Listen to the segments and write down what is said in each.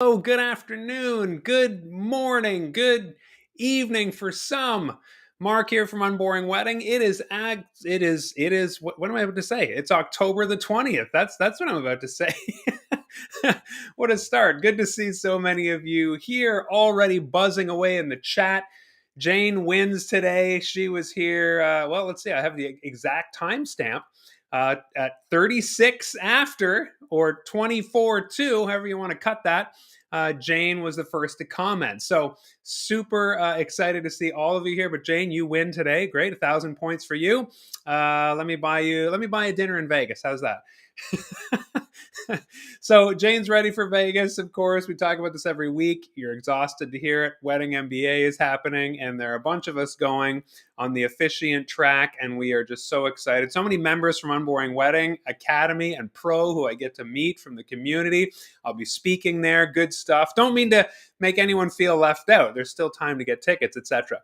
Oh, good afternoon, good morning, good evening for some. Mark here from Unboring Wedding. What am I about to say? It's October the 20th. That's what I'm about to say. What a start. Good to see so many of you here already buzzing away in the chat. Jane wins today. She was here. Well, let's see. I have the exact timestamp at 36 after or 24 2, however you want to cut that. Jane was the first to comment. So super excited to see all of you here. But Jane, you win today. Great, 1,000 points for you. Let me buy a dinner in Vegas. How's that? So Jane's ready for Vegas. Of course, we talk about this every week. You're exhausted to hear it. Wedding MBA is happening, and there are a bunch of us going on the officiant track, and we are just so excited. So many members from Unboring Wedding Academy and Pro who I get to meet from the community. I'll be speaking there. Good stuff. Don't mean to make anyone feel left out. There's still time to get tickets, etc.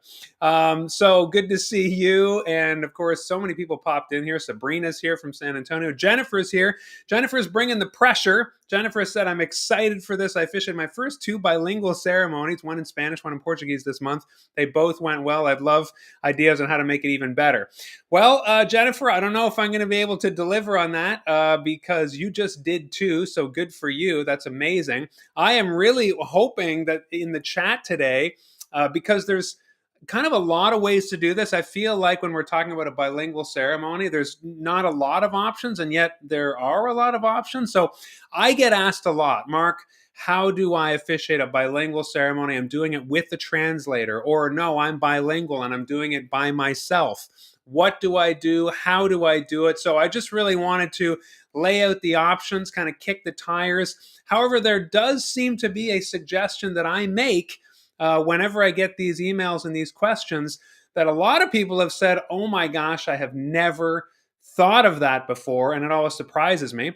So good to see you. And of course, so many people popped in here. Sabrina's here from San Antonio. Jennifer's here. Jennifer's bringing the pressure. Jennifer said, I'm excited for this. I officiated my first 2 bilingual ceremonies, one in Spanish, one in Portuguese this month. They both went well. I'd love ideas on how to make it even better. Well, Jennifer, I don't know if I'm going to be able to deliver on that because you just did 2. So good for you. That's amazing. I am really hoping that in the chat today, because there's kind of a lot of ways to do this. I feel like when we're talking about a bilingual ceremony, there's not a lot of options, and yet there are a lot of options. So I get asked a lot, Mark, how do I officiate a bilingual ceremony? I'm doing it with the translator, or no, I'm bilingual and I'm doing it by myself. What do I do? How do I do it? So I just really wanted to lay out the options, kind of kick the tires. However, there does seem to be a suggestion that I make whenever I get these emails and these questions, that a lot of people have said, oh my gosh, I have never thought of that before. And it always surprises me.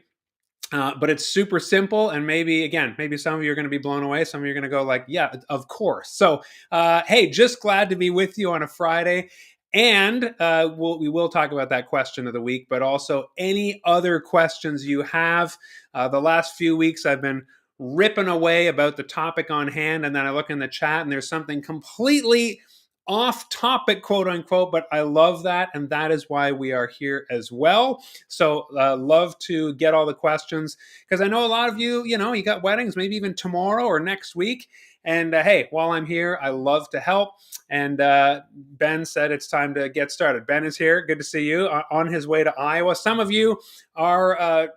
But it's super simple. And maybe some of you are going to be blown away. Some of you are going to go like, yeah, of course. So, hey, just glad to be with you on a Friday. And we will talk about that question of the week, but also any other questions you have. The last few weeks, I've been ripping away about the topic on hand, and then I look in the chat and there's something completely off topic, quote unquote, but I love that, and that is why we are here as well. So love to get all the questions, because I know a lot of you, you got weddings maybe even tomorrow or next week, and hey, while I'm here, I love to help. And Ben said it's time to get started. Ben is here. Good to see you. On his way to Iowa. Some of you are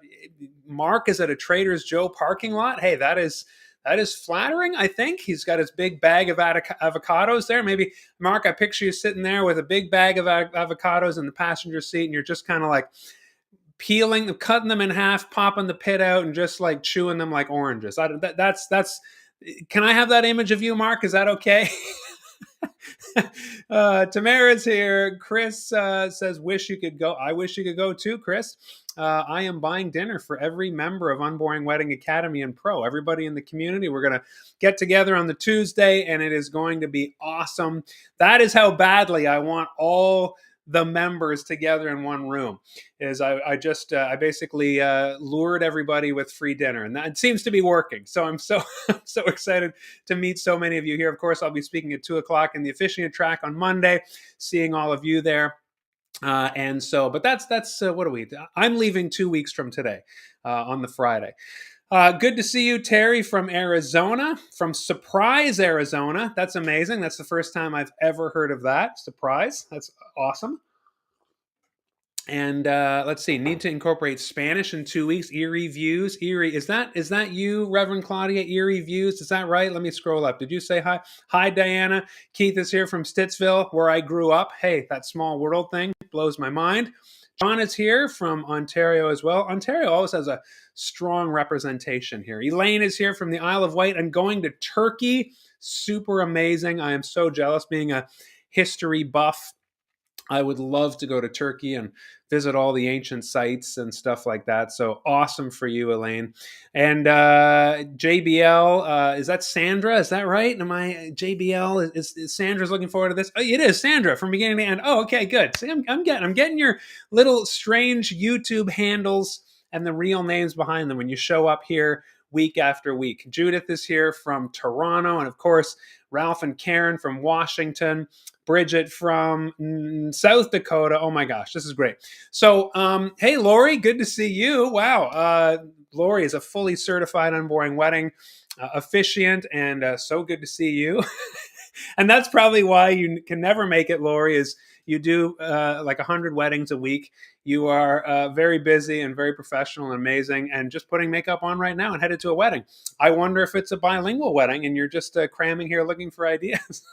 Mark is at a Trader's Joe parking lot. Hey, that is flattering, I think. He's got his big bag of avocados there. Maybe, Mark, I picture you sitting there with a big bag of avocados in the passenger seat, and you're just kind of like peeling them, cutting them in half, popping the pit out, and just like chewing them like oranges. That's. Can I have that image of you, Mark? Is that okay? Tamara's here. Chris says, wish you could go. I wish you could go too, Chris. I am buying dinner for every member of Unboring Wedding Academy and Pro. Everybody in the community, we're going to get together on the Tuesday, and it is going to be awesome. That is how badly I want all the members together in one room. I basically lured everybody with free dinner, and that seems to be working. So I'm so excited to meet so many of you here. Of course, I'll be speaking at 2:00 in the officiant track on Monday, seeing all of you there. But that's what are we? I'm leaving 2 weeks from today, on the Friday. Good to see you, Terry from Arizona, from Surprise, Arizona. That's amazing. That's the first time I've ever heard of that. Surprise. That's awesome. And let's see, need to incorporate Spanish in 2 weeks. Erie Views. Erie, is that you, Reverend Claudia? Erie Views, is that right? Let me scroll up. Did you say hi? Hi, Diana. Keith is here from Stittsville, where I grew up. Hey, that small world thing blows my mind. John is here from Ontario as well. Ontario always has a strong representation here. Elaine is here from the Isle of Wight and going to Turkey. Super amazing. I am so jealous, being a history buff. I would love to go to Turkey and visit all the ancient sites and stuff like that. So awesome for you, Elaine. And JBL, is that Sandra? Is that right? Am I JBL? Is Sandra's looking forward to this? Oh, it is Sandra from beginning to end. Oh, okay, good. See, I'm getting your little strange YouTube handles and the real names behind them when you show up here week after week. Judith is here from Toronto, and of course, Ralph and Karen from Washington, Bridget from South Dakota. Oh my gosh, this is great. So, hey, Lori, good to see you. Wow. Lori is a fully certified unboring wedding officiant, and so good to see you. And that's probably why you can never make it, Lori, is you do like 100 weddings a week. You are very busy and very professional and amazing, and just putting makeup on right now and headed to a wedding. I wonder if it's a bilingual wedding and you're just cramming here looking for ideas.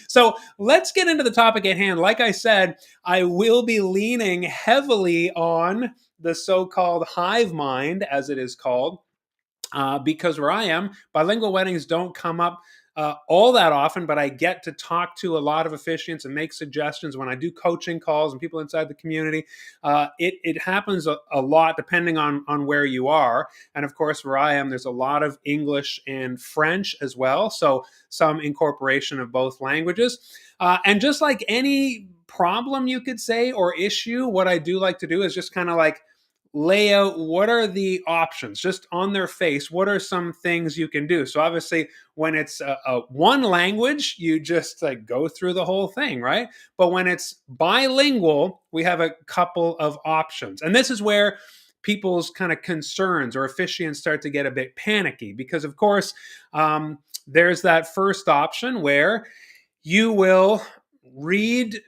So let's get into the topic at hand. Like I said, I will be leaning heavily on the so-called hive mind, as it is called, because where I am, bilingual weddings don't come up all that often, but I get to talk to a lot of officiants and make suggestions when I do coaching calls and people inside the community. It happens a lot depending on where you are. And of course, where I am, there's a lot of English and French as well. So some incorporation of both languages. And just like any problem, you could say, or issue, what I do like to do is just kind of like lay out what are the options just on their face. What are some things you can do? So obviously when it's a one language, you just like go through the whole thing, right? But when it's bilingual, we have a couple of options. And this is where people's kind of concerns or officiants start to get a bit panicky, because of course there's that first option where you will read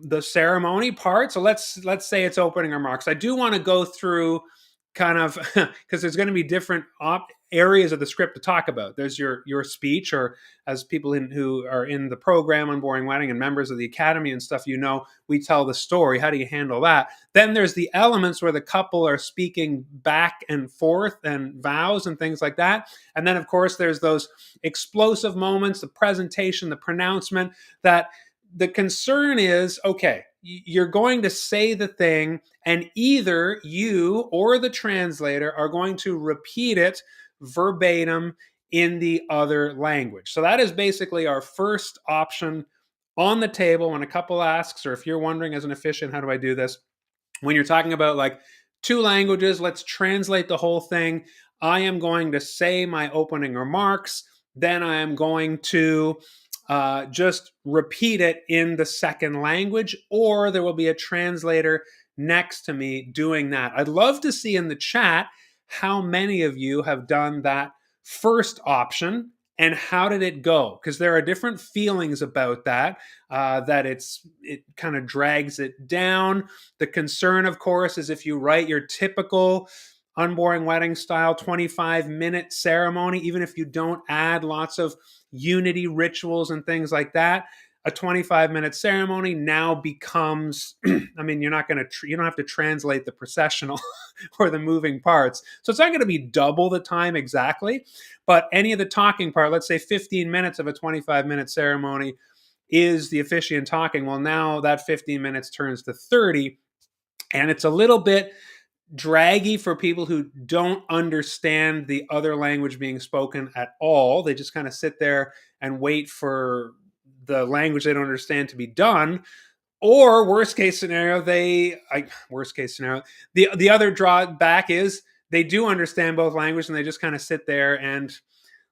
the ceremony part. So let's say it's opening remarks. I do want to go through kind of because there's going to be different areas of the script to talk about. There's your speech, or as people who are in the program on Boring Wedding and members of the academy and stuff, we tell the story. How do you handle that? Then there's the elements where the couple are speaking back and forth and vows and things like that. And then of course there's those explosive moments, the presentation, the pronouncement, that the concern is, okay, you're going to say the thing and either you or the translator are going to repeat it verbatim in the other language. So that is basically our first option on the table when a couple asks, or if you're wondering as an officiant, how do I do this? When you're talking about like two languages, let's translate the whole thing. I am going to say my opening remarks. Then I am going to just repeat it in the second language, or there will be a translator next to me doing that. I'd love to see in the chat how many of you have done that first option and how did it go? Because there are different feelings about that, that it kind of drags it down. The concern, of course, is if you write your typical unboring wedding style 25-minute ceremony, even if you don't add lots of unity rituals and things like that, a 25-minute ceremony now becomes, I mean, you don't have to translate the processional or the moving parts. So it's not going to be double the time exactly, but any of the talking part, let's say 15 minutes of a 25-minute ceremony is the officiant talking. Well, now that 15 minutes turns to 30, and it's a little bit draggy for people who don't understand the other language being spoken at all. They just kind of sit there and wait for the language they don't understand to be done. Or worst case scenario, the other drawback is they do understand both languages and they just kind of sit there and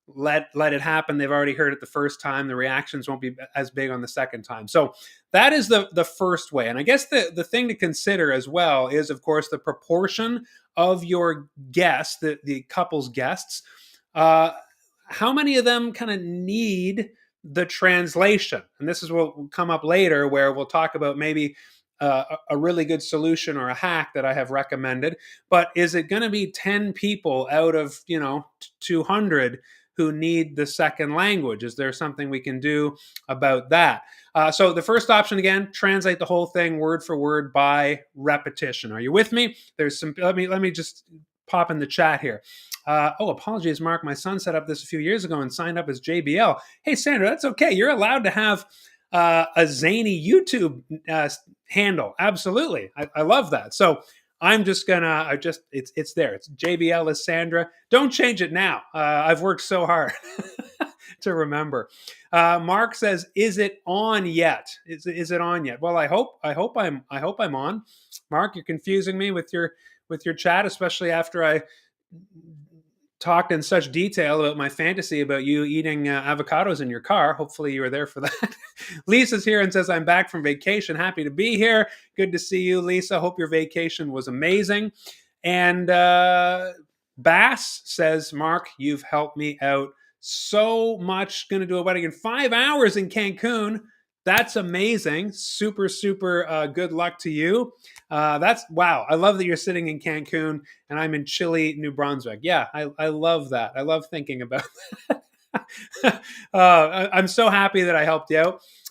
let it happen. They've already heard it the first time. The reactions won't be as big on the second time. So that is the first way. And I guess the thing to consider as well is, of course, the proportion of your guests, the couple's guests. How many of them kind of need the translation? And this is what will come up later, where we'll talk about maybe a really good solution or a hack that I have recommended. But is it going to be 10 people out of 200 who need the second language? Is there something we can do about that? So the first option, again, translate the whole thing word for word by repetition. Are you with me? There's some. Let me just pop in the chat here. Apologies, Mark. My son set up this a few years ago and signed up as JBL. Hey, Sandra, that's okay. You're allowed to have a zany YouTube handle. Absolutely. I love that. So I'm just gonna, it's there. It's JBL as Sandra. Don't change it now. I've worked so hard to remember. Mark says, "Is it on yet? Is it on yet?" Well, I hope I'm on. Mark, you're confusing me with your chat, especially after I talked in such detail about my fantasy about you eating avocados in your car. Hopefully, you were there for that. Lisa's here and says, I'm back from vacation. Happy to be here. Good to see you, Lisa. Hope your vacation was amazing. And Bass says, Mark, you've helped me out so much. Going to do a wedding in 5 hours in Cancun. That's amazing. Super, super good luck to you. That's wow. I love that you're sitting in Cancun and I'm in chilly New Brunswick. Yeah, I love that. I love thinking about that. I'm so happy that I helped you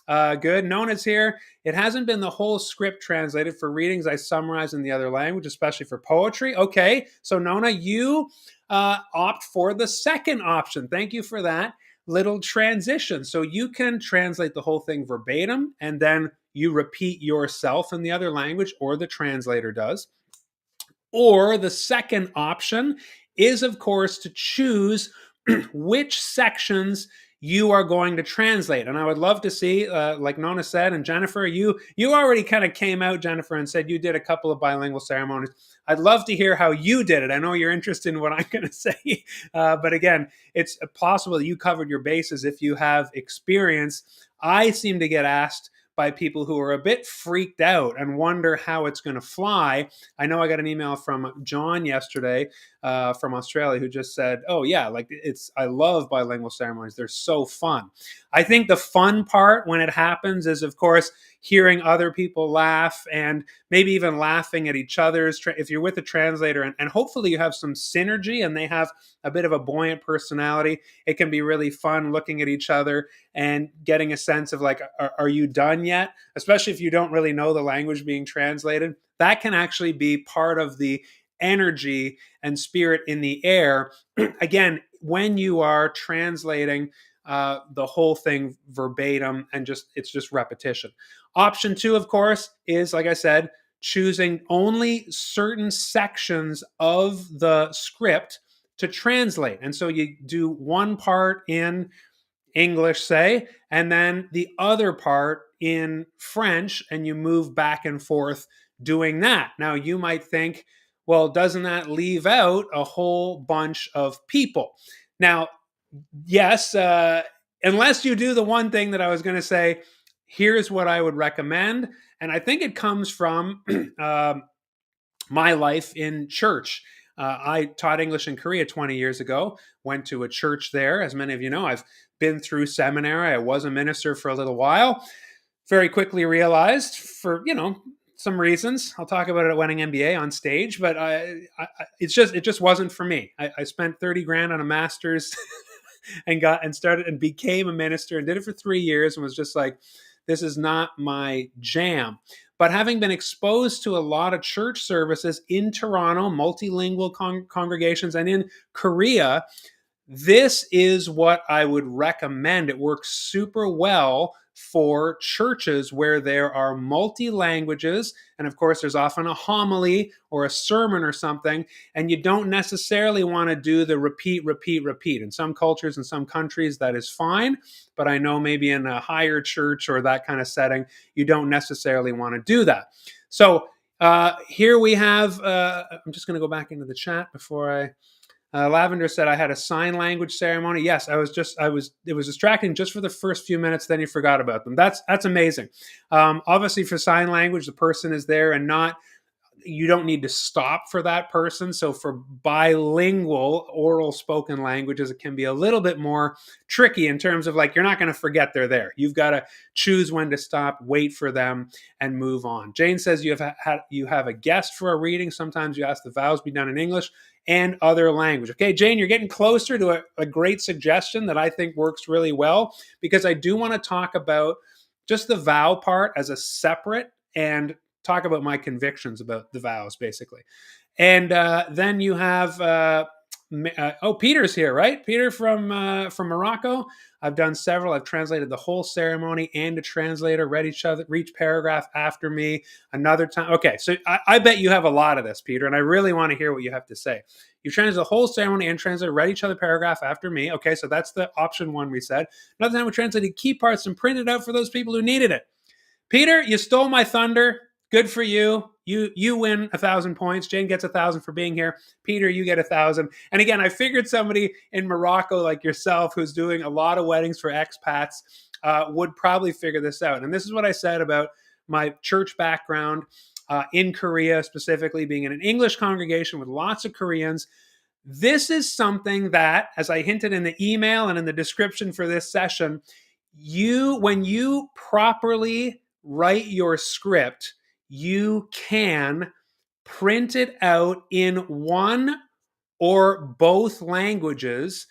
out. Good. Nona's here. It hasn't been the whole script translated for readings. I summarize in the other language, especially for poetry. Okay. So, Nona, you opt for the second option. Thank you for that little transition. So you can translate the whole thing verbatim and then you repeat yourself in the other language, or the translator does. Or the second option is, of course, to choose which sections you are going to translate. And I would love to see, like Nona said, and Jennifer, you already kind of came out, Jennifer, and said you did a couple of bilingual ceremonies. I'd love to hear how you did it. I know you're interested in what I'm going to say. But again, it's possible that you covered your bases if you have experience. I seem to get asked by people who are a bit freaked out and wonder how it's going to fly. I know I got an email from John yesterday from Australia who just said, oh yeah, like I love bilingual ceremonies. They're so fun. I think the fun part when it happens is, of course, hearing other people laugh and maybe even laughing at each other's, if you're with a translator and hopefully you have some synergy and they have a bit of a buoyant personality, it can be really fun looking at each other and getting a sense of like, are you done yet? Especially if you don't really know the language being translated. That can actually be part of the energy and spirit in the air. Again, when you are translating the whole thing verbatim and it's just repetition. Option 2, of course, is, like I said, choosing only certain sections of the script to translate. And so you do one part in English, say, and then the other part in French, and you move back and forth doing that. Now, you might think, well, doesn't that leave out a whole bunch of people? Now, yes, unless you do the one thing that I was going to say, here's what I would recommend. And I think it comes from my life in church. I taught English in Korea 20 years ago, went to a church there. As many of you know, I've been through seminary. I was a minister for a little while. Very quickly realized, for, some reasons, I'll talk about it at Wedding MBA on stage, but it just wasn't for me. I spent 30 grand on a master's and started and became a minister and did it for 3 years and was just like, this is not my jam. But having been exposed to a lot of church services in Toronto, multilingual congregations, and in Korea, this is what I would recommend. It works super well for churches where there are multi-languages. And of course, there's often a homily or a sermon or something. And you don't necessarily want to do the repeat. In some cultures, in some countries, that is fine. But I know maybe in a higher church or that kind of setting, you don't necessarily want to do that. So here we have, I'm just going to go back into the chat before I... Lavender said I had a sign language ceremony. Yes, it was distracting just for the first few minutes. Then you forgot about them. That's amazing. Obviously for sign language, the person is there and you don't need to stop for that person. So for bilingual oral spoken languages, it can be a little bit more tricky in terms of like, you're not going to forget they're there. You've got to choose when to stop, wait for them, and move on. Jane says you have a guest for a reading. Sometimes you ask the vows be done in English and other language. Okay, Jane, you're getting closer to a great suggestion that I think works really well, because I do want to talk about just the vow part as a separate and talk about my convictions about the vows, basically. And then you have, Peter's here, right? Peter from Morocco. I've done several. I've translated the whole ceremony and a translator read each paragraph after me another time. Okay, so I bet you have a lot of this, Peter, and I really want to hear what you have to say. You translated the whole ceremony and translated read each other paragraph after me. Okay, so that's the option 1 we said. Another time we translated key parts and printed out for those people who needed it. Peter, you stole my thunder. Good for you. You win 1,000 points. Jane gets 1,000 for being here. Peter, you get 1,000. And again, I figured somebody in Morocco like yourself, who's doing a lot of weddings for expats, would probably figure this out. And this is what I said about my church background in Korea, specifically being in an English congregation with lots of Koreans. This is something that, as I hinted in the email and in the description for this session, when you properly write your script, you can print it out in one or both languages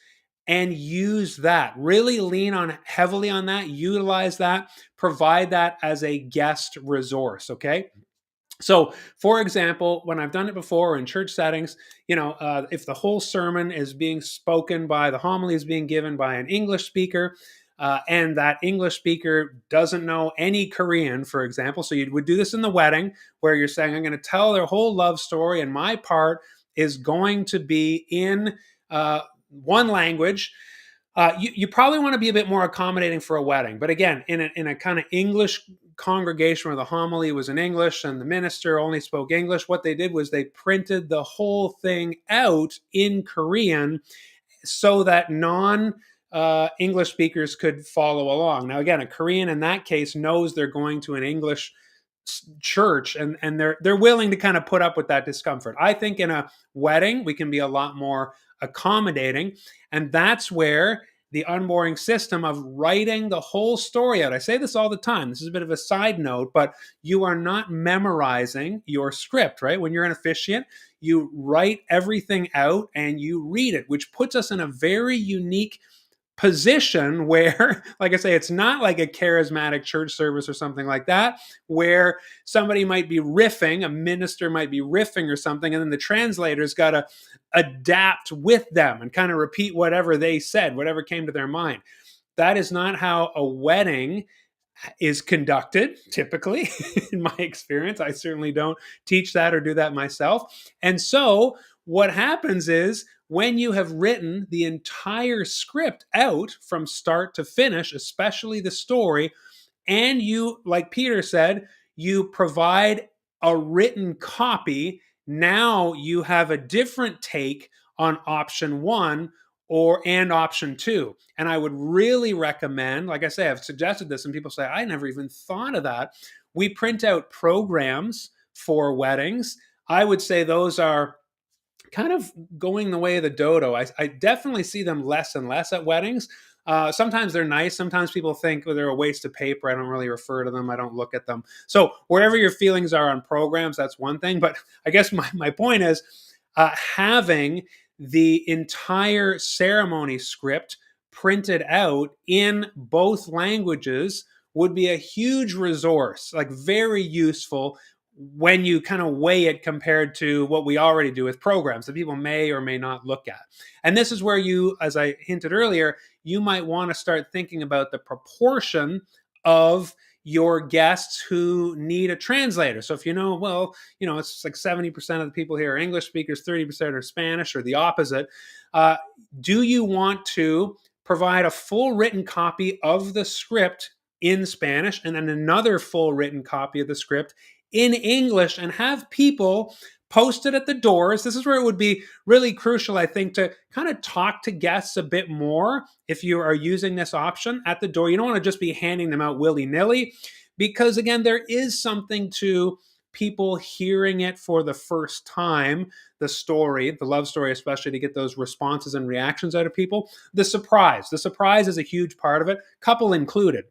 and use that. Really lean on heavily on that, utilize that, provide that as a guest resource, okay? So, for example, when I've done it before in church settings, if the whole sermon is being spoken by, the homily is being given by an English speaker, and that English speaker doesn't know any Korean, for example. So you would do this in the wedding where you're saying, I'm going to tell their whole love story, and my part is going to be in one language. You probably want to be a bit more accommodating for a wedding. But again, in a kind of English congregation where the homily was in English and the minister only spoke English, what they did was they printed the whole thing out in Korean so that English speakers could follow along. Now, again, a Korean in that case knows they're going to an English church, and they're willing to kind of put up with that discomfort. I think in a wedding we can be a lot more accommodating, and that's where the unboring system of writing the whole story out. I say this all the time. This is a bit of a side note, but you are not memorizing your script, right? When you're an officiant, you write everything out and you read it, which puts us in a very unique position where, like I say, it's not like a charismatic church service or something like that, where somebody might be riffing, a minister might be riffing or something, and then the translator's got to adapt with them and kind of repeat whatever they said, whatever came to their mind. That is not how a wedding is conducted, typically, in my experience. I certainly don't teach that or do that myself. And so what happens is when you have written the entire script out from start to finish, especially the story, and you, like Peter said, you provide a written copy, now you have a different take on option one and option two. And I would really recommend, like I say, I've suggested this and people say, I never even thought of that. We print out programs for weddings. I would say those are kind of going the way of the dodo. I definitely see them less and less at weddings. Sometimes they're nice. Sometimes people think they're a waste of paper. I don't really refer to them. I don't look at them. So wherever your feelings are on programs, that's one thing. But I guess my point is having the entire ceremony script printed out in both languages would be a huge resource, like very useful when you kind of weigh it compared to what we already do with programs that people may or may not look at. And this is where you, as I hinted earlier, you might want to start thinking about the proportion of your guests who need a translator. So if it's like 70% of the people here are English speakers, 30% are Spanish, or the opposite. Do you want to provide a full written copy of the script in Spanish and then another full written copy of the script in English and have people posted at the doors? This is where it would be really crucial, I think, to kind of talk to guests a bit more if you are using this option at the door. You don't want to just be handing them out willy-nilly because, again, there is something to people hearing it for the first time, the story, the love story especially, to get those responses and reactions out of people. The surprise is a huge part of it, couple included,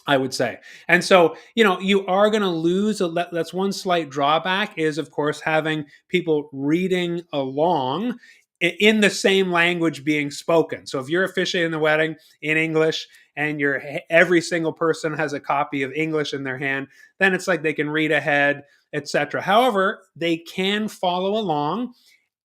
I would say. And so, you are going to lose. That's one slight drawback is, of course, having people reading along in the same language being spoken. So if you're officiating the wedding in English and every single person has a copy of English in their hand, then it's like they can read ahead, etc. However, they can follow along,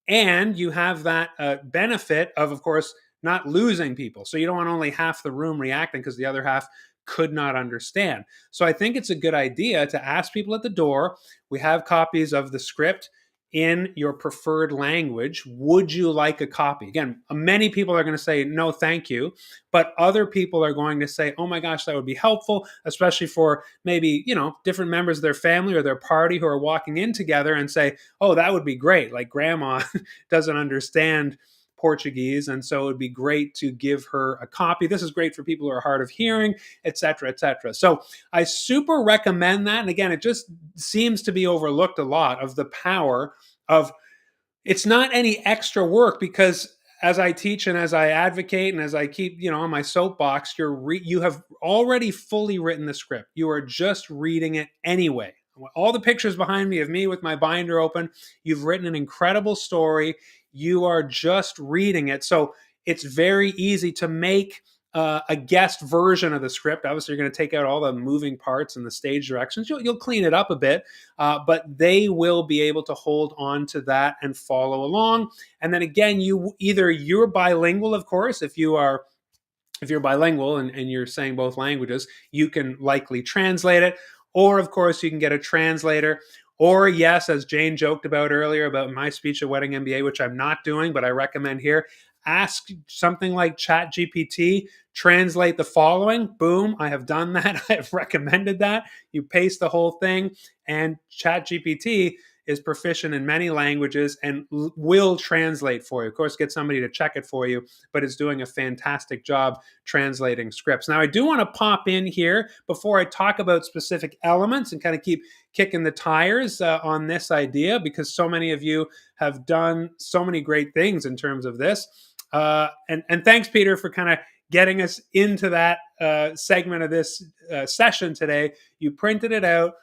and you have that benefit of course, not losing people. So you don't want only half the room reacting because the other half could not understand. So I think it's a good idea to ask people at the door. We have copies of the script in your preferred language. Would you like a copy? Again, many people are going to say, no, thank you. But other people are going to say, oh my gosh, that would be helpful, especially for maybe, different members of their family or their party who are walking in together and say, oh, that would be great. Like grandma doesn't understand Portuguese, and so it would be great to give her a copy. This is great for people who are hard of hearing, etc., etc. So I super recommend that. And again, it just seems to be overlooked a lot of the power of, it's not any extra work, because as I teach and as I advocate and as I keep, on my soapbox, you have already fully written the script. You are just reading it anyway. All the pictures behind me of me with my binder open, you've written an incredible story. You are just reading it. So it's very easy to make a guest version of the script. Obviously, you're going to take out all the moving parts and the stage directions. You'll clean it up a bit, but they will be able to hold on to that and follow along. And then again, you're bilingual, of course. If you're bilingual and you're saying both languages, you can likely translate it. Or, of course, you can get a translator. Or, yes, as Jane joked about earlier about my speech at Wedding MBA, which I'm not doing, but I recommend here, ask something like ChatGPT, translate the following. Boom, I have done that. I've recommended that. You paste the whole thing, and ChatGPT is proficient in many languages and will translate for you. Of course, get somebody to check it for you, but it's doing a fantastic job translating scripts. Now, I do want to pop in here before I talk about specific elements and kind of keep kicking the tires on this idea, because so many of you have done so many great things in terms of this. And thanks, Peter, for kind of getting us into that segment of this session today. You printed it out.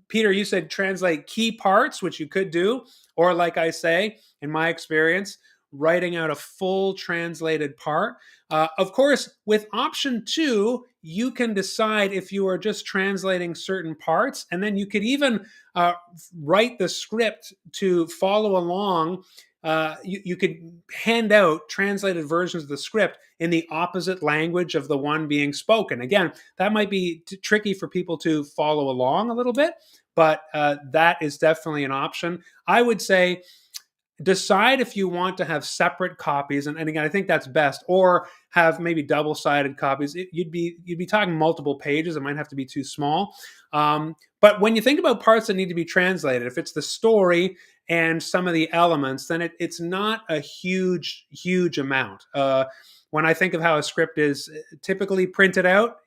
Peter, you said translate key parts, which you could do, or like I say, in my experience, writing out a full translated part. Of course, with option 2, you can decide if you are just translating certain parts, and then you could even write the script to follow along. You could hand out translated versions of the script in the opposite language of the one being spoken. Again, that might be tricky for people to follow along a little bit, but that is definitely an option. I would say decide if you want to have separate copies, and again, I think that's best, or have maybe double-sided copies. You'd be talking multiple pages. It might have to be too small. But when you think about parts that need to be translated, if it's the story and some of the elements, then it's not a huge amount. When I think of how a script is typically printed out,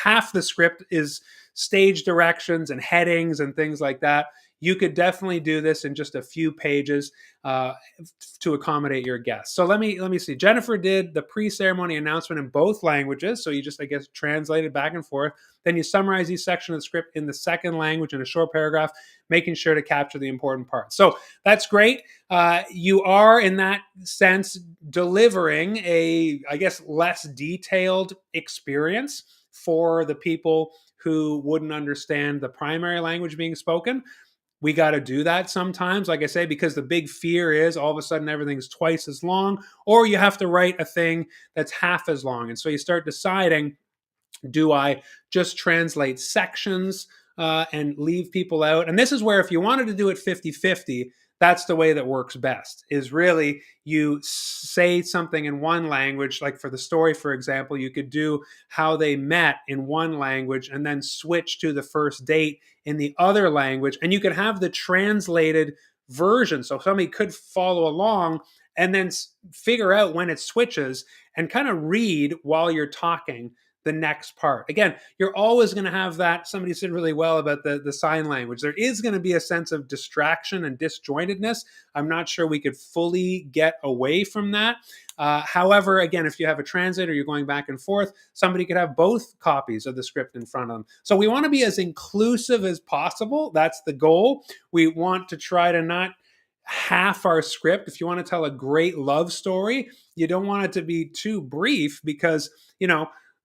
half the script is stage directions and headings and things like that. You could definitely do this in just a few pages to accommodate your guests. So let me see. Jennifer did the pre-ceremony announcement in both languages. So you just, I guess, translate it back and forth. Then you summarize each section of the script in the second language in a short paragraph, making sure to capture the important parts. So that's great. You are, in that sense, delivering a, I guess, less detailed experience for the people who wouldn't understand the primary language being spoken. We got to do that sometimes, like I say, because the big fear is all of a sudden everything's twice as long, or you have to write a thing that's half as long. And so you start deciding, do I just translate sections and leave people out? And this is where, if you wanted to do it 50-50, that's the way that works best, is really you say something in one language. Like for the story, for example, you could do how they met in one language and then switch to the first date in the other language. And you could have the translated version. So somebody could follow along and then figure out when it switches and kind of read while you're talking the next part. Again, you're always going to have that. Somebody said really well about the sign language. There is going to be a sense of distraction and disjointedness. I'm not sure we could fully get away from that. However, again, if you have a translator, you're going back and forth, somebody could have both copies of the script in front of them. So we want to be as inclusive as possible. That's the goal. We want to try to not half our script. If you want to tell a great love story, you don't want it to be too brief, because,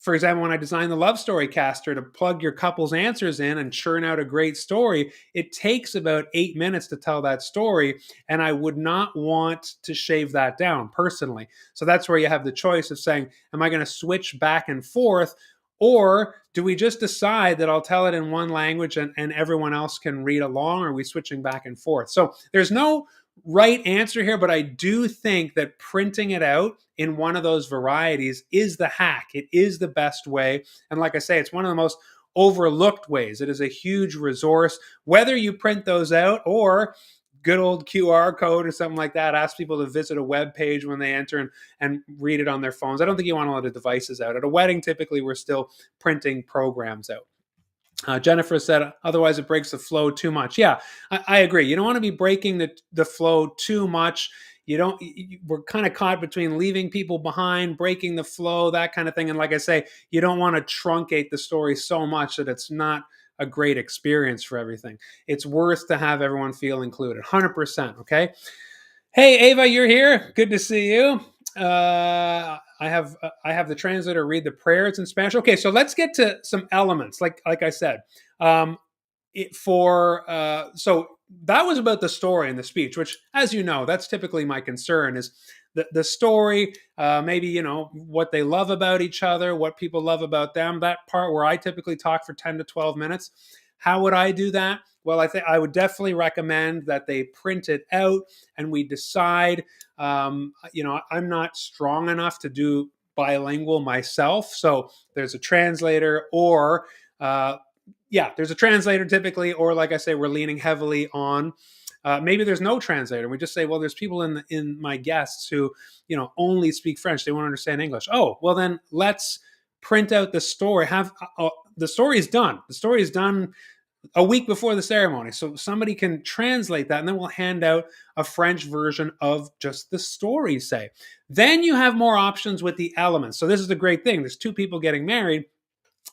for example, when I designed the love story caster to plug your couple's answers in and churn out a great story, it takes about 8 minutes to tell that story. And I would not want to shave that down personally. So that's where you have the choice of saying, am I going to switch back and forth Or do we just decide that I'll tell it in one language and everyone else can read along? Or are we switching back and forth? So there's no right answer here, but I do think that printing it out in one of those varieties is the hack. It is the best way. And like I say, it's one of the most overlooked ways. It is a huge resource, whether you print those out or good old QR code or something like that. Ask people to visit a web page when they enter and read it on their phones. I don't think you want a lot of devices out. At a wedding, typically, we're still printing programs out. Jennifer said, otherwise it breaks the flow too much. Yeah, I agree. You don't want to be breaking the flow too much. We're kind of caught between leaving people behind, breaking the flow, that kind of thing. And like I say, you don't want to truncate the story so much that it's not a great experience for everything. It's worth to have everyone feel included. 100%. Okay. Hey, Ava, you're here. Good to see you. I have the translator read the prayers in Spanish. Okay, so let's get to some elements. Like I said, so that was about the story and the speech, which, as you know, that's typically my concern is the story, maybe what they love about each other, what people love about them. That part where I typically talk for 10 to 12 minutes. How would I do that? Well, I think I would definitely recommend that they print it out and we decide. I'm not strong enough to do bilingual myself, so there's a translator, or there's a translator typically, or like I say, we're leaning heavily on. Maybe there's no translator. We just say, well, there's people in my guests who only speak French. They won't understand English. Oh, well then let's print out the story. The story is done. The story is done a week before the ceremony. So somebody can translate that, and then we'll hand out a French version of just the story, say. Then you have more options with the elements. So this is the great thing. There's two people getting married,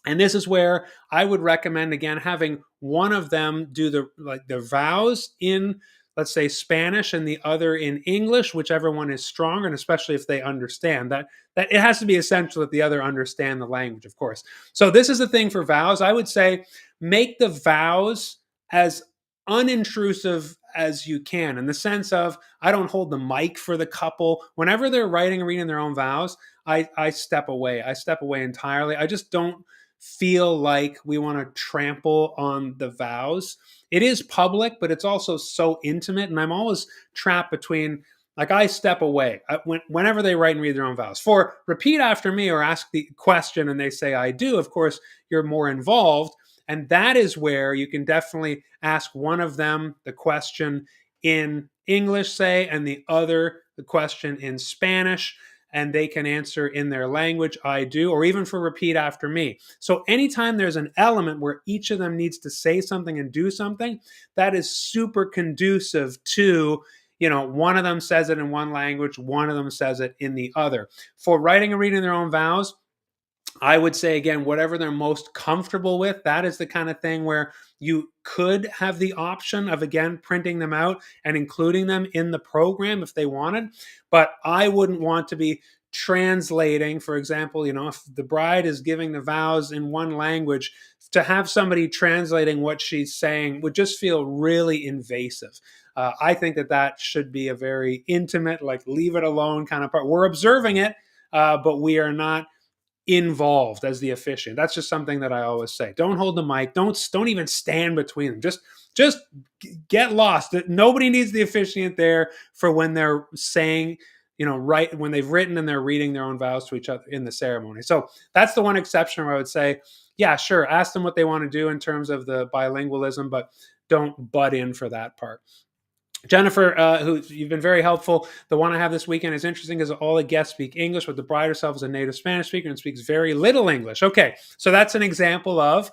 and this is where I would recommend, again, having one of them do the vows in, let's say, Spanish and the other in English, whichever one is stronger, and especially if they understand that it has to be essential that the other understand the language, of course. So this is the thing for vows. I would say make the vows as unintrusive as you can, in the sense of I don't hold the mic for the couple. Whenever they're writing and reading their own vows, I step away. I step away entirely. I just don't feel like we want to trample on the vows. It is public, but it's also so intimate. And I'm always trapped between, like, I step away whenever they write and read their own vows. For repeat after me or ask the question and they say, I do, of course, you're more involved. And that is where you can definitely ask one of them the question in English, say, and the other the question in Spanish, and they can answer in their language, I do, or even for repeat after me. So anytime there's an element where each of them needs to say something and do something, that is super conducive to, one of them says it in one language, one of them says it in the other. For writing and reading their own vows, I would say, again, whatever they're most comfortable with, that is the kind of thing where you could have the option of, again, printing them out and including them in the program if they wanted. But I wouldn't want to be translating, for example, if the bride is giving the vows in one language, to have somebody translating what she's saying would just feel really invasive. I think that should be a very intimate, like, leave it alone kind of part. We're observing it, but we are not involved as the officiant. That's just something that I always say. Don't hold the mic. Don't even stand between them. Just get lost. Nobody needs the officiant there for when they're saying, right when they've written and they're reading their own vows to each other in the ceremony. So that's the one exception where I would say, yeah, sure, ask them what they want to do in terms of the bilingualism, but don't butt in for that part. Jennifer, you've been very helpful. The one I have this weekend is interesting because all the guests speak English, but the bride herself is a native Spanish speaker and speaks very little English. Okay, so that's an example of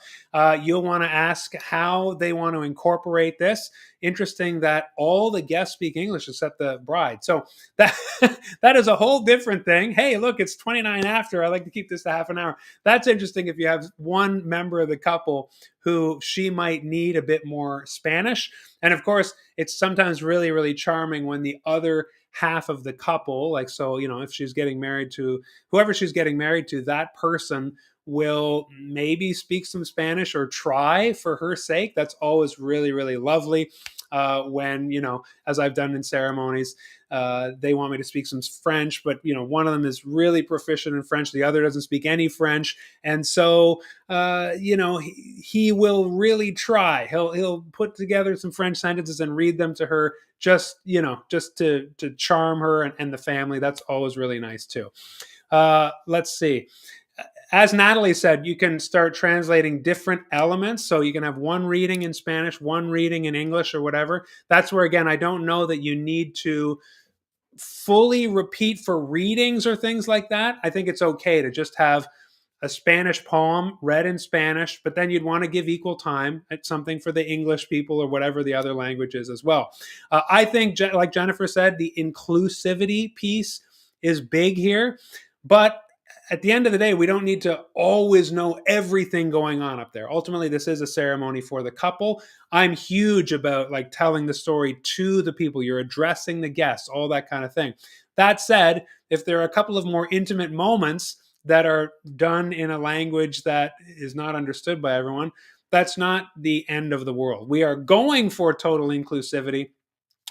you'll want to ask how they want to incorporate this. Interesting that all the guests speak English except the bride. So that is a whole different thing. Hey, look, it's 29 after. I like to keep this to half an hour. That's interesting if you have one member of the couple who she might need a bit more Spanish. And of course, it's sometimes really, really charming when the other half of the couple, like, so, if she's getting married to whoever she's getting married to, that person will maybe speak some Spanish or try for her sake. That's always really, really lovely. when, as I've done in ceremonies, they want me to speak some French, but one of them is really proficient in French, the other doesn't speak any French, and so he will really try. He'll put together some French sentences and read them to her, just to charm her and the family. That's always really nice too. Let's see. As Natalie said, you can start translating different elements. So you can have one reading in Spanish, one reading in English, or whatever. That's where, again, I don't know that you need to fully repeat for readings or things like that. I think it's okay to just have a Spanish poem read in Spanish, but then you'd want to give equal time at something for the English people or whatever the other language is as well. I think, like Jennifer said, the inclusivity piece is big here, but at the end of the day, we don't need to always know everything going on up there. Ultimately, this is a ceremony for the couple. I'm huge about like telling the story to the people. You're addressing the guests, all that kind of thing. That said, if there are a couple of more intimate moments that are done in a language that is not understood by everyone, that's not the end of the world. We are going for total inclusivity,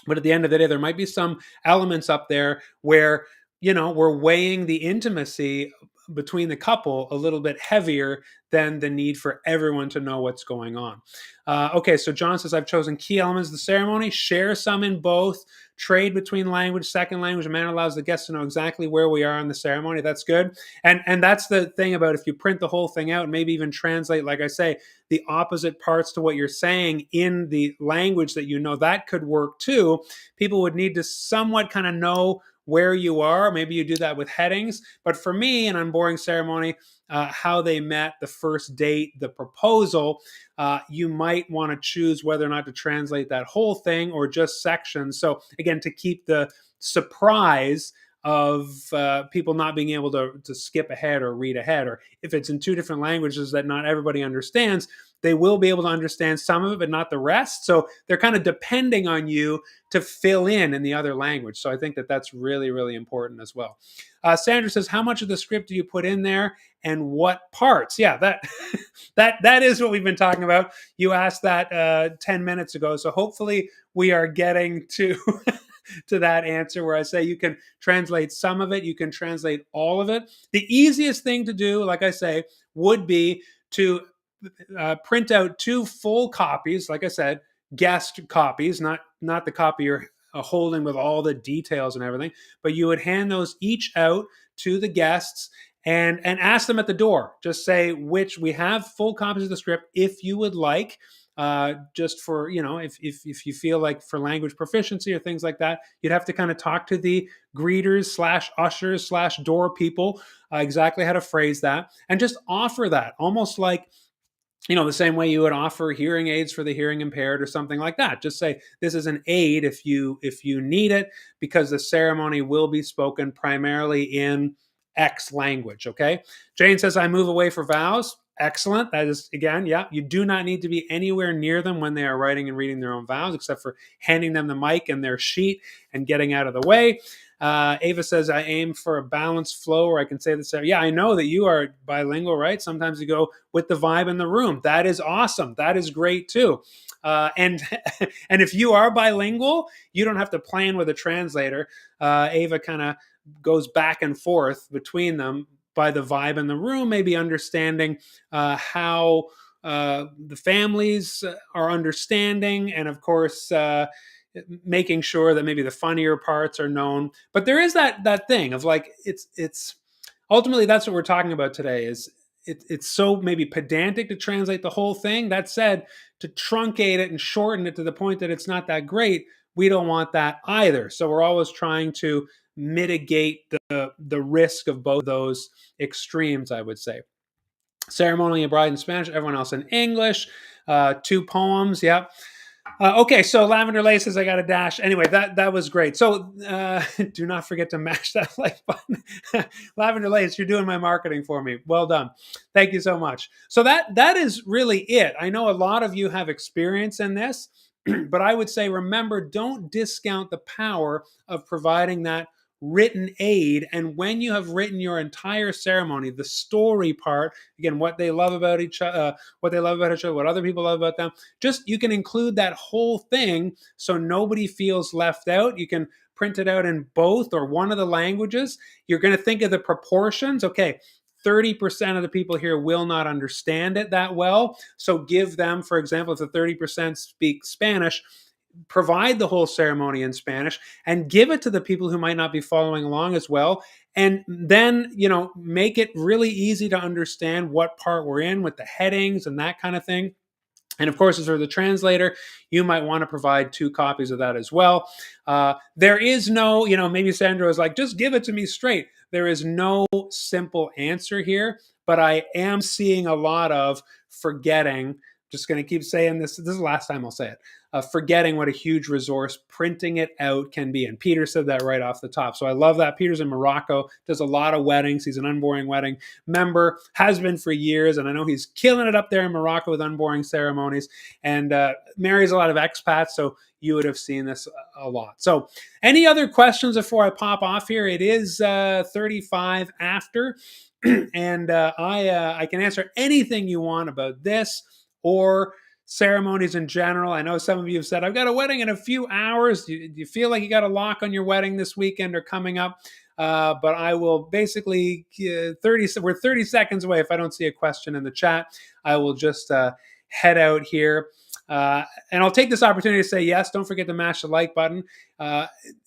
but at the end of the day, there might be some elements up there where we're weighing the intimacy between the couple a little bit heavier than the need for everyone to know what's going on. Okay, so John says, I've chosen key elements of the ceremony, share some in both, trade between language, second language. A manner allows the guests to know exactly where we are in the ceremony. That's good. And that's the thing about if you print the whole thing out and maybe even translate, like I say, the opposite parts to what you're saying in the language that that could work too. People would need to somewhat kind of know where you are. Maybe you do that with headings. But for me, an unboring ceremony, how they met, the first date, the proposal, you might want to choose whether or not to translate that whole thing or just sections. So again, to keep the surprise of people not being able to skip ahead or read ahead, or if it's in two different languages that not everybody understands, they will be able to understand some of it, but not the rest. So they're kind of depending on you to fill in the other language. So I think that that's really, really important as well. Sandra says, how much of the script do you put in there and what parts? Yeah, that is what we've been talking about. You asked that 10 minutes ago. So hopefully we are getting to to that answer where I say you can translate some of it, you can translate all of it. The easiest thing to do, like I say, would be to print out 2 full copies, like I said, guest copies, not the copy you're holding with all the details and everything, but you would hand those each out to the guests and ask them at the door. Just say which we have full copies of the script if you would like. Just for, if you feel like for language proficiency or things like that, you'd have to kind of talk to the greeters / ushers / door people exactly how to phrase that and just offer that almost like, the same way you would offer hearing aids for the hearing impaired or something like that. Just say, this is an aid if you need it, because the ceremony will be spoken primarily in X language, okay? Jane says, I move away for vows. Excellent. That is, again, yeah, you do not need to be anywhere near them when they are writing and reading their own vows, except for handing them the mic and their sheet and getting out of the way. Ava says, I aim for a balanced flow where I can say this. Yeah, I know that you are bilingual, right? Sometimes you go with the vibe in the room. That is awesome. That is great too. And if you are bilingual, you don't have to plan with a translator. Ava kind of goes back and forth between them by the vibe in the room, maybe understanding how the families are understanding, and of course, making sure that maybe the funnier parts are known. But there is that thing of like, it's ultimately that's what we're talking about today. Is it's so maybe pedantic to translate the whole thing. That said, to truncate it and shorten it to the point that it's not that great, we don't want that either. So we're always trying to mitigate the risk of both those extremes, I would say. Ceremonially, a bride in Spanish, everyone else in English. 2 poems, yeah. Okay, so Lavender Lace says I got a dash. Anyway, that was great. So do not forget to mash that like button. Lavender Lace, you're doing my marketing for me. Well done. Thank you so much. So that is really it. I know a lot of you have experience in this, but I would say, remember, don't discount the power of providing that written aid. And when you have written your entire ceremony, the story part, again, what they love about each other, what other people love about them, just you can include that whole thing so nobody feels left out. You can print it out in both or one of the languages. You're going to think of the proportions. Okay, 30% of the people here will not understand it that well. So give them, for example, if the 30% speak Spanish, provide the whole ceremony in Spanish and give it to the people who might not be following along as well. And then, make it really easy to understand what part we're in with the headings and that kind of thing. And of course, as for the translator, you might want to provide 2 copies of that as well. There is no, maybe Sandra is like, just give it to me straight. There is no simple answer here, but I am seeing a lot of forgetting. Just going to keep saying this. This is the last time I'll say it. Forgetting what a huge resource printing it out can be. And Peter said that right off the top. So I love that. Peter's in Morocco, does a lot of weddings. He's an Unboring Wedding member, has been for years. And I know he's killing it up there in Morocco with unboring ceremonies and marries a lot of expats. So you would have seen this a lot. So any other questions before I pop off here? It is 35 after. And I can answer anything you want about this or ceremonies in general. I know some of you have said, I've got a wedding in a few hours. Do you feel like you got a lock on your wedding this weekend or coming up? But I will basically, we're 30 seconds away. If I don't see a question in the chat, I will just head out here. And I'll take this opportunity to say, yes, don't forget to mash the like button.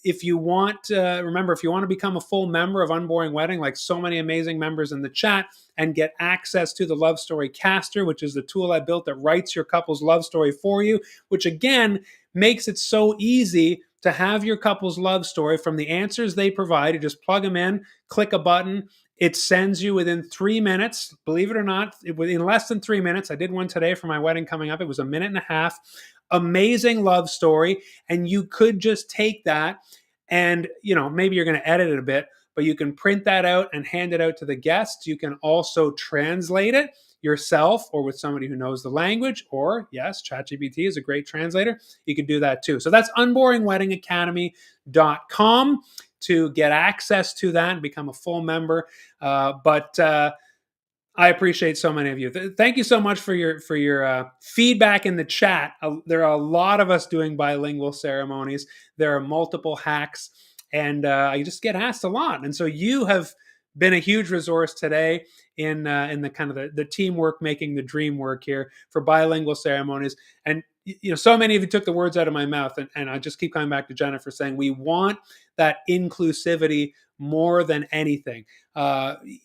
If you want, remember, if you want to become a full member of Unboring Wedding, like so many amazing members in the chat, and get access to the Love Story Caster, which is the tool I built that writes your couple's love story for you, which again, makes it so easy to have your couple's love story from the answers they provide. You just plug them in, click a button. It sends you within 3 minutes. Believe it or not, in less than 3 minutes. I did one today for my wedding coming up. It was a minute and a half. Amazing love story. And you could just take that and, maybe you're going to edit it a bit, but you can print that out and hand it out to the guests. You can also translate it yourself or with somebody who knows the language, or yes, ChatGPT is a great translator. You can do that too. So that's unboringweddingacademy.com to get access to that and become a full member. But I appreciate so many of you. Thank you so much for your feedback in the chat. There are a lot of us doing bilingual ceremonies. There are multiple hacks, and I just get asked a lot. And so you have been a huge resource today in the kind of the teamwork making the dream work here for bilingual ceremonies. And so many of you took the words out of my mouth, and I just keep coming back to Jennifer saying we want that inclusivity more than anything.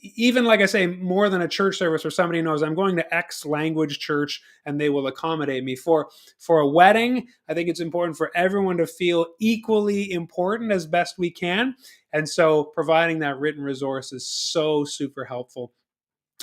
Even like I say, more than a church service where somebody knows I'm going to X language church and they will accommodate me. For a wedding, I think it's important for everyone to feel equally important as best we can. And so providing that written resource is so super helpful.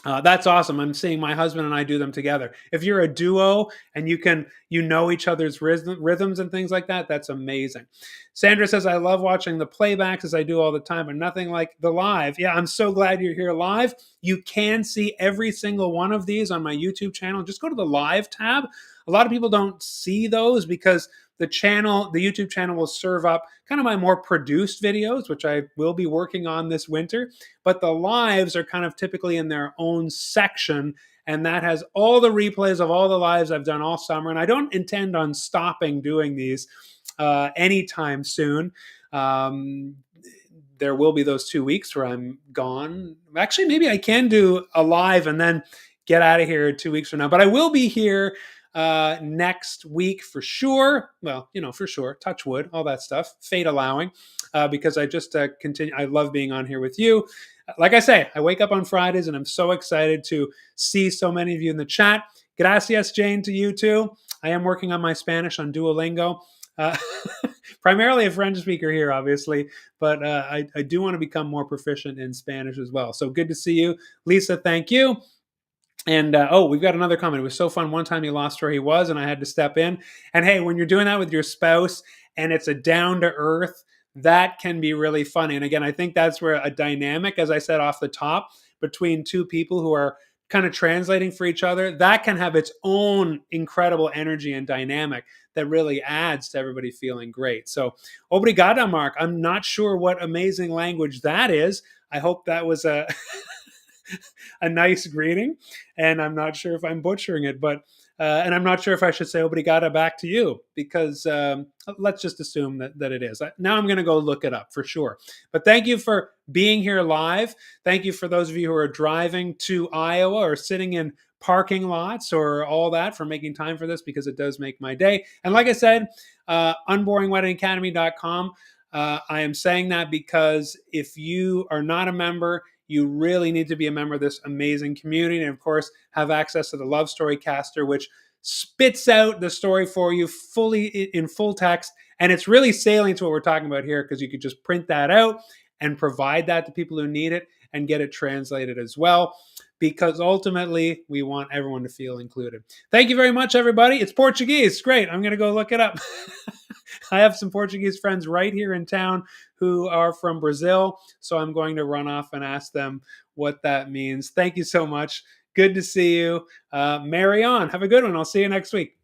That's awesome. I'm seeing my husband and I do them together. If you're a duo and you know each other's rhythms and things like that, that's amazing. Sandra says, I love watching the playbacks as I do all the time, but nothing like the live. Yeah, I'm so glad you're here live. You can see every single one of these on my YouTube channel. Just go to the live tab. A lot of people don't see those because the YouTube channel will serve up kind of my more produced videos, which I will be working on this winter. But the lives are kind of typically in their own section. And that has all the replays of all the lives I've done all summer. And I don't intend on stopping doing these anytime soon. There will be those 2 weeks where I'm gone. Actually, maybe I can do a live and then get out of here 2 weeks from now. But I will be here next week for sure. Well, for sure. Touch wood, all that stuff, fate allowing, because I just continue. I love being on here with you. Like I say, I wake up on Fridays and I'm so excited to see so many of you in the chat. Gracias, Jane, to you too. I am working on my Spanish on Duolingo. Primarily a French speaker here, obviously, but I do want to become more proficient in Spanish as well. So good to see you. Lisa, thank you. And we've got another comment. It was so fun. One time he lost where he was and I had to step in. And hey, when you're doing that with your spouse and it's a down to earth, that can be really funny. And again, I think that's where a dynamic, as I said off the top, between two people who are kind of translating for each other, that can have its own incredible energy and dynamic that really adds to everybody feeling great. So, obrigada, Mark. I'm not sure what amazing language that is. I hope that was a a nice greeting, and I'm not sure if I'm butchering it, but and I'm not sure if I should say obrigada back to you, because let's just assume that it is. Now I'm going to go look it up for sure. But thank you for being here live. Thank you for those of you who are driving to Iowa or sitting in parking lots or all that, for making time for this, because it does make my day. And like I said, unboringweddingacademy.com. I am saying that because if you are not a member, you really need to be a member of this amazing community, and of course have access to the Love Story Caster, which spits out the story for you fully in full text. And it's really salient to what we're talking about here, because you could just print that out and provide that to people who need it and get it translated as well, because ultimately we want everyone to feel included. Thank you very much, everybody. It's Portuguese. Great. I'm going to go look it up. I have some Portuguese friends right here in town who are from Brazil, so I'm going to run off and ask them what that means. Thank you so much. Good to see you. Marry on. Have a good one. I'll see you next week.